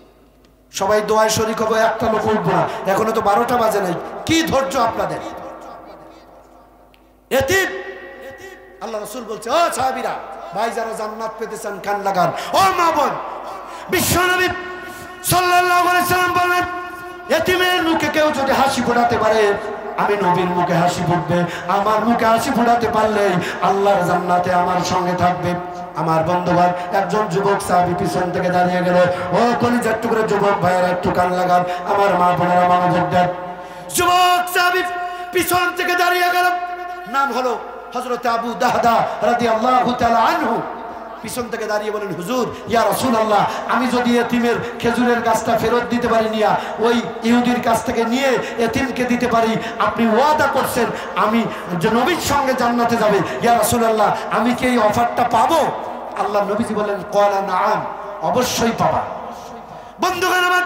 S1: সবাই দোয়ায় শরীক হবো, একটা লোক উঠবো না। এখনো তো 12টা বাজে নাই, কি ধৈর্য আপনাদের। এতিম, আল্লাহ রাসূল বলছে, ও সাহাবীরা, ভাই যারা জান্নাত পেতে চান কান লাগান। ও মা বোন, বিশ্বনবী সাল্লাল্লাহু আলাইহি সাল্লাম বলেন, এতিমের মুখে কেউ যদি হাসি ফোটাতে পারে, আমি নবীর মুখে হাসি ফুটবে। আমার মুখে হাসি ফোটাতে পারলেই আল্লাহর জান্নাতে আমার সঙ্গে থাকবে। আমার বন্ধুগণ, একজন যুবক সাহাবী পিছন থেকে দাঁড়িয়ে গেল। ও কলিজার টুকরা যুবক ভাইয়েরা, একটু কান লাগান, আমার মা বোনেরা মনোযোগ দেন। যুবক সাহাবী পিছন থেকে দাঁড়িয়ে গেল, নাম হলো হযরত আবু দাহদা রাদিয়াল্লাহু তাআলা আনহু। পিছন থেকে দাঁড়িয়ে বলেন, হুজুর, ইয়া রাসূলুল্লাহ, আমি যদি এতিমের খেজুরের গাছটা ফেরত দিতে পারি, নিয়া ওই ইহুদির কাছ থেকে নিয়ে এতিমকে দিতে পারি, আপনি ওয়াদা করছেন আমি যে নবীর সঙ্গে জান্নাতে যাবে, ইয়া রাসূলুল্লাহ, আমি কি এই অফারটা পাবো? আল্লাহ নবীজি বলেন, ক্বালা নাআম, অবশ্যই পাবা। বন্ধুগণ আমার,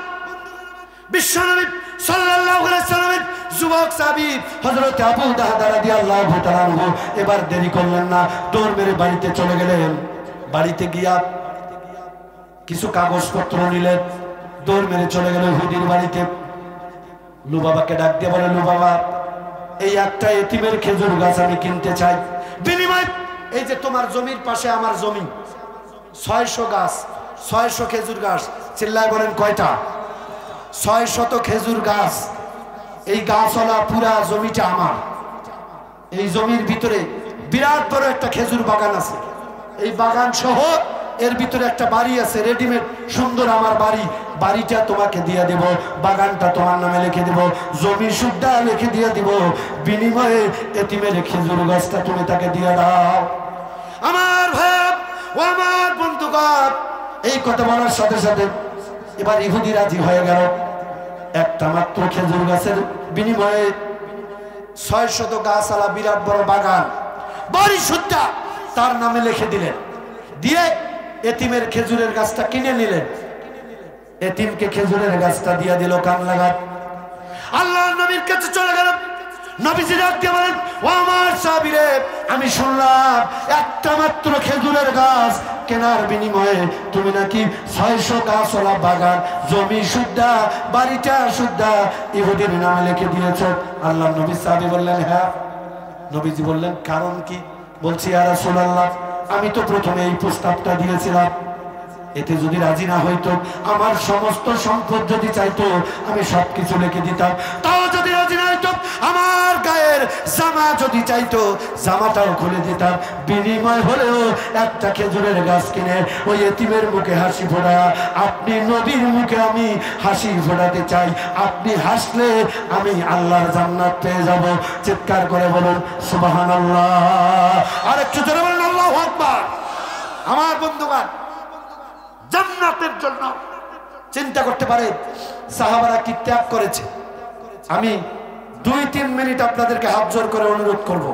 S1: বিশ্বনবী সাল্লাল্লাহু আলাইহি সাল্লামের যুবক সাহাবী হযরত আবু দাহদা রাদিয়াল্লাহু তাআলা আনহু এবার দেরি করলেন না, দৌড় মেরে বাড়িতে চলে গেলেন। বাড়িতে গিয়া কিছু কাগজপত্র নিলেন, দৌড় মেরে চলে গেল ইহুদির বাড়িতে। লুবাবাকে ডাক দিয়ে বলে, লুবাবা, এই একটা এতিমের খেজুর গাছ আমি কিনতে চাই, বিনিময় এই যে তোমার জমির পাশে আমার জমি, 600 গাছ, 600 খেজুর গাছ। চিল্লায় বলেন কয়টা? 600 খেজুর গাছ। এই গাছওয়ালা পুরা জমিটা আমার। এই জমির ভিতরে বিরাট বড় একটা খেজুর বাগান আছে। এই বাগান সহ এর ভিতরে একটা বাড়ি আছে, রেডিমেড সুন্দর আমার বাড়ি। বাড়িটা তোমাকে দিয়ে দেব, বাগানটা তোমার নামে লিখে দেব, জমির সুদটা লিখে দিয়ে দেব, বিনিময়ে এতিমের খেজুর গাছটা তুমি তাকে দিয়ে দাও। আমার ভাই, ও আমার বন্ধুগণ, এই কথা বলার সাথে সাথে এবার ইহুদি রাজি হয়ে গেল। একটা মাত্র খেজুর গাছের বিনিময়ে 600 গাছালা বিরাট বড় বাগান বাড়ি সুদ্ধা তার নামে লিখে দিলেন। দিয়ে এতিমের খেজুরের গাছটা কিনে নিলেন। এতিমকে খেজুরের গাছটা দিয়ে দিল কান লাগাত। আল্লাহর নবীর কাছে চলে গেল। নবীজি ডাকতে বলেন, ও আমার সাহাবীরে, আমি শুনলাম একটা মাত্র খেজুরের গাছ কেনার বিনিময়ে তুমি নাকি 600 গাছওয়ালা বাগান, জমি সুদ্ধা, বাড়িটা সুদ্ধা ইহুদির নামে লিখে দিয়েছো। আল্লাহর নবী সাহাবী বললেন, হ্যাঁ। নবীজি বললেন, কারণ কি? বলছি, ইয়া রাসূলুল্লাহ, আমি তো প্রথমে এই প্রস্তাবটা দিয়েছিলাম, এতে যদি রাজি না হইতো, আমার সমস্ত সম্পদ যদি চাইতো, আমি সবকিছু লিখে দিতাম। তাও যদি রাজি না হইতো, আমার গায়ের জামা যদি চাইতো, জামাটাও খুলে দিতাম। বিনিময় হলেও একটা খেজুরের গাছ কিনে ওই এতিমের মুখে হাসি ফোড়া। আপনি নবীর মুখে আমি হাসি ফোড়াতে চাই। আপনি হাসলে আমি আল্লাহর জান্নাত পেয়ে যাব। চিৎকার করে বলুন সুবহানাল্লাহ। আর একটু জোরে বলুন আল্লাহু আকবার। আমার বন্ধুগণ, জান্নাতের জন্য চিন্তা করতে পারে সাহাবারা কি ত্যাগ করেছে। আমি 2-3 মিনিট আপনাদেরকে হাত জোর করে অনুরোধ করব,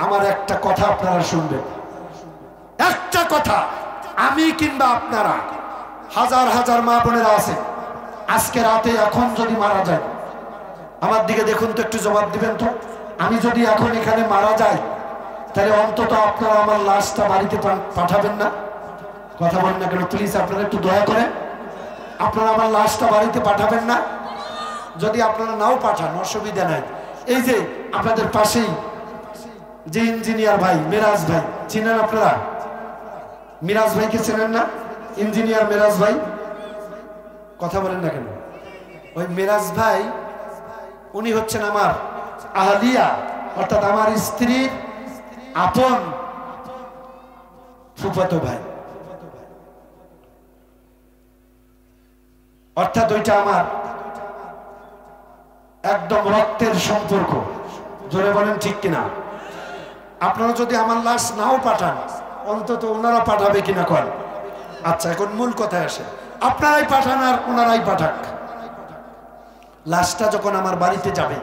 S1: আমার একটা কথা আপনারা শুনবেন। একটা কথা, আমি কিংবা আপনারা, হাজার হাজার মা বোনেরা আছে, আজকে রাতে এখন যদি মারা যায়, আমার দিকে দেখুন তো, একটু জবাব দিবেন তো। আমি যদি এখন এখানে মারা যাই, তাহলে অন্তত আপনারা আমার লাশটা বাড়িতে পাঠাবেন না? কথা বলেন না কেন? প্লিজ আপনারা একটু দয়া করে, আপনারা আমার লাশটা বাড়িতে পাঠাবেন না? যদি আপনারা নাও পাঠান, অসুবিধা নাই। এই যে আপনাদের পাশেই যে ইঞ্জিনিয়ার ভাই, মেরাজ ভাই, চিনেন আপনারা? মিরাজ ভাইকে চেনেন না? ইঞ্জিনিয়ার মেরাজ ভাই, কথা বলেন না কেন? ওই মেরাজ ভাই, উনি হচ্ছেন আমার আহলিয়া, অর্থাৎ আমার স্ত্রীর আপন ফুফাতো ভাই, অর্থাৎ ওইটা আমার একদম রক্তের সম্পর্ক। জোরে বলেন ঠিক কিনা? আপনারা যদি আমার লাশ নাও পাঠান, অন্তত ওনারা পাঠাবে কিনা কন? আচ্ছা, এখন মূল কথায় আসে, আপনারাই পাঠান আর ওনারাই পাঠাক। লাশটা যখন আমার বাড়িতে যাবে,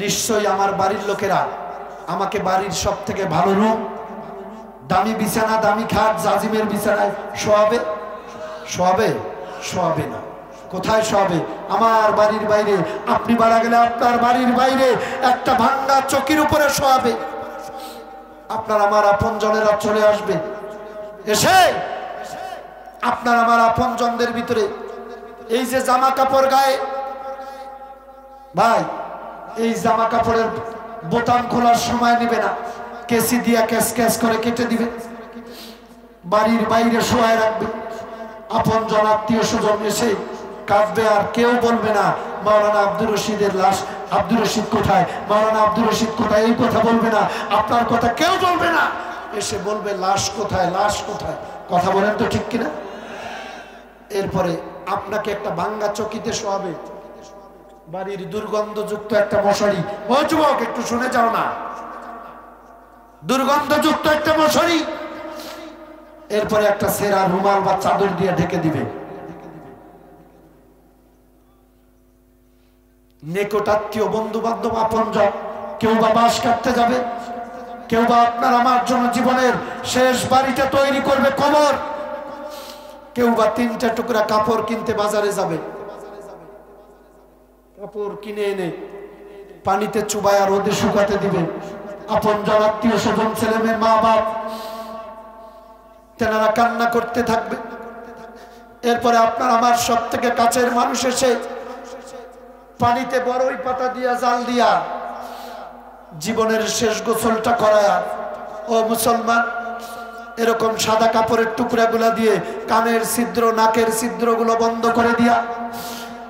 S1: নিশ্চয়ই আমার বাড়ির লোকেরা আমাকে বাড়ির সব থেকে ভালো রুম, দামি বিছানা, দামি খাট, জাজিমের বিছানায় শোয়াবে। শোয়াবে? শোয়াবে না। কোথায় শোয়াবে? আমার বাড়ির বাইরে। আপনি মারা গেলে আপনার বাড়ির বাইরে একটা ভাঙ্গা চকির উপরে শোয়াবে। আপনার আমার আপনজনেরা চলে আসবে, এসে আপনার আমার আপনজনদের ভিতরে এই যে জামা কাপড় গায়ে, ভাই, এই জামা কাপড়ের বোতাম খোলার সময় নেবে না, কেসি দিয়া ক্যাস ক্যাস করে কেটে দিবে, বাড়ির বাইরে শোয়ায় রাখবে। আপনজন আত্মীয় স্বজন এসে কাঁদবে, আর কেউ বলবে না মাওলানা আব্দুর রশিদের লাশ, আব্দুর রশিদ কোথায়, মাওলানা আব্দুর রশিদ কোথায়, এই কথা বলবে না। আপনার কথা কেউ বলবে না, এসে বলবে লাশ কোথায়, লাশ কোথায়। কথা বলেন তো ঠিক কিনা? এরপরে আপনাকে একটা ভাঙ্গা চকিতে শোয়াবে, বাড়ির দুর্গন্ধযুক্ত একটা মশারি। ও যুবক, একটু শুনে যাও না, দুর্গন্ধযুক্ত একটা মশারি, এরপরে একটা সেরা রুমাল বা চাদর দিয়ে ঢেকে দিবে। নিকটাত্মীয়, বন্ধু বান্ধব, আপনজন, কেউ বা বাঁশ কাটতে যাবে, কেউ বা আপনার আমার জন্য জীবনের শেষ বাড়িটা তৈরি করবে, কবর। কেউ বা 3টা টুকরা কাপড় কিনতে বাজারে যাবে, কাপড় কিনে এনে পানিতে চুবায় আর রোদে শুকাতে দিবে। আপনজন, আত্মীয় স্বজন, ছেলে মেয়ে, মা বাপ, তেনারা কান্না করতে থাকবে। এরপরে আপনার আমার সব থেকে কাছের মানুষ এসে পানিতে বড়ই পাতা দিয়া, জাল দিয়া জীবনের শেষ গোসলটা করায়া, ও মুসলমান, এরকম সাদা কাপড়ের টুকরাগুলা দিয়ে কানের ছিদ্র, নাকের ছিদ্রগুলো বন্ধ করে দিয়া,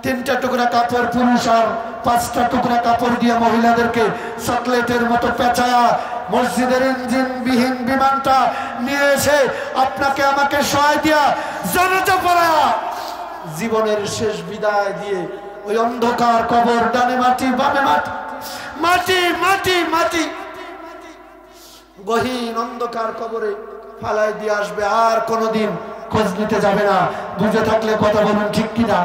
S1: 3টা টুকরা কাপড় পুরুষ আর 5টা টুকরা কাপড় দিয়া মহিলাদেরকে চকলেটের মতো পেঁচায়া মসজিদের ইঞ্জিন বিহীন বিমানটা নিয়ে এসে আপনাকে আমাকে সহায় দিয়া জানাজা পড়ায়া জীবনের শেষ বিদায় দিয়ে ওই অন্ধকার কবর, ডানে মাটি বামে মাটি, মাটি মাটি মাটি, গহীন অন্ধকার কবরে ফালাই দিয়ে আসবে, আর কোনোদিন খোঁজ নিতে যাবে না। বুঝে থাকলে কথা বলুন, ঠিক কিনা?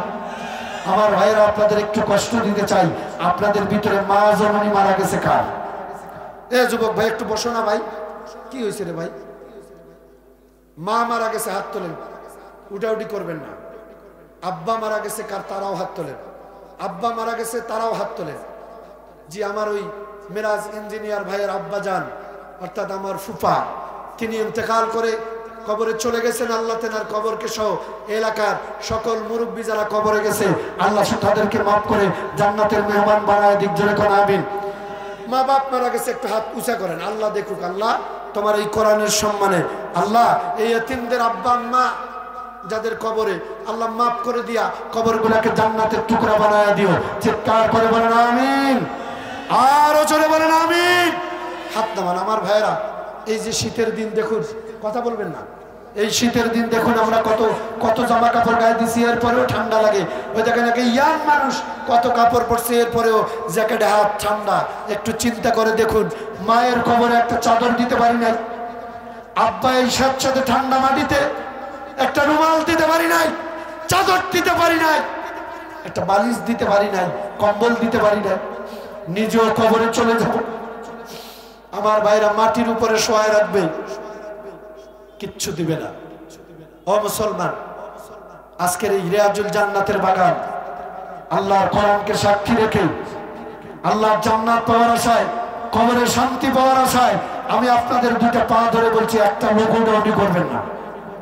S1: আমার ভাইরা, আপনাদের একটু কষ্ট দিতে চাই। আপনাদের ভিতরে মা জননী মারা গেছে কার? এ যুবক ভাই, একটু বসো না ভাই। কি হয়েছে রে ভাই? মা মারা গেছে, হাত তোলেন। উঠাউটি করবেন না। আব্বা মারা গেছে কার? তারাও হাত তোলেন। আব্বা মারা গেছে, তারাও হাত তোলেন। জি, আমার ওই মেরাজ ইঞ্জিনিয়ার ভাইয়ের আব্বা যান, অর্থাৎ আমার ফুফা, তিনি ইন্তেকাল করে কবরে চলে গেছেন। আল্লাহ তেনার কবরকে সহ এলাকার সকল মুরব্বী যারা কবরে গেছে, আল্লাহ তাদেরকে মাফ করে জান্নাতের মেহমান বানায় দিক। জোরে কোন আমিন। মা বাপ মারা গেছে, একটু হাত উঁচা করেন। আল্লাহ দেখুক, আল্লাহ তোমার এই কোরআনের সম্মানে, আল্লাহ এই এতিমদের আব্বা আম্মা যাদের কবরে, আল্লাহ মাফ করে দিয়া কবরগুলোকে জান্নাতের টুকরা বানায় দিও। চিৎকার করে বলেন আমিন। আরো জোরে বলেন আমিন। হাত নামান। আমার ভাইয়েরা, এই যে শীতের দিন দেখুন, কথা বলবেন না, এই শীতের দিন দেখুন আমরা কত কত জামা কাপড় গায়ে দিছি, এরপরেও ঠান্ডা লাগে। ওই দেখেন একটা ইয়াং মানুষ কত কাপড় পরছে, এরপরেও জ্যাকেটে হাত ঠান্ডা। একটু চিন্তা করে দেখুন, মায়ের কবরে একটা চাদর দিতে পারি নাই, আব্বা এই সাথে ঠান্ডা মাটিতে একটা রুমাল দিতে পারি নাই, চাদর দিতে পারি নাই, একটা বালিশ দিতে পারি নাই, কম্বল দিতে পারি নাই, নিজেও কবরে চলে যাব। আমার ভাইরা মাটির উপরে শোয়ায় রাখবে, কিচ্ছু দিবে না। ও মুসলমান, আজকের এই রিয়াজুল জান্নাতের বাগান, আল্লাহর কোরআনকে সাক্ষী রেখে, আল্লাহর জান্নাত পাওয়ার আশায়, কবরে শান্তি পাওয়ার আশায় আমি আপনাদের দুটো পা ধরে বলছি, একটা লোক উনি করবেন না।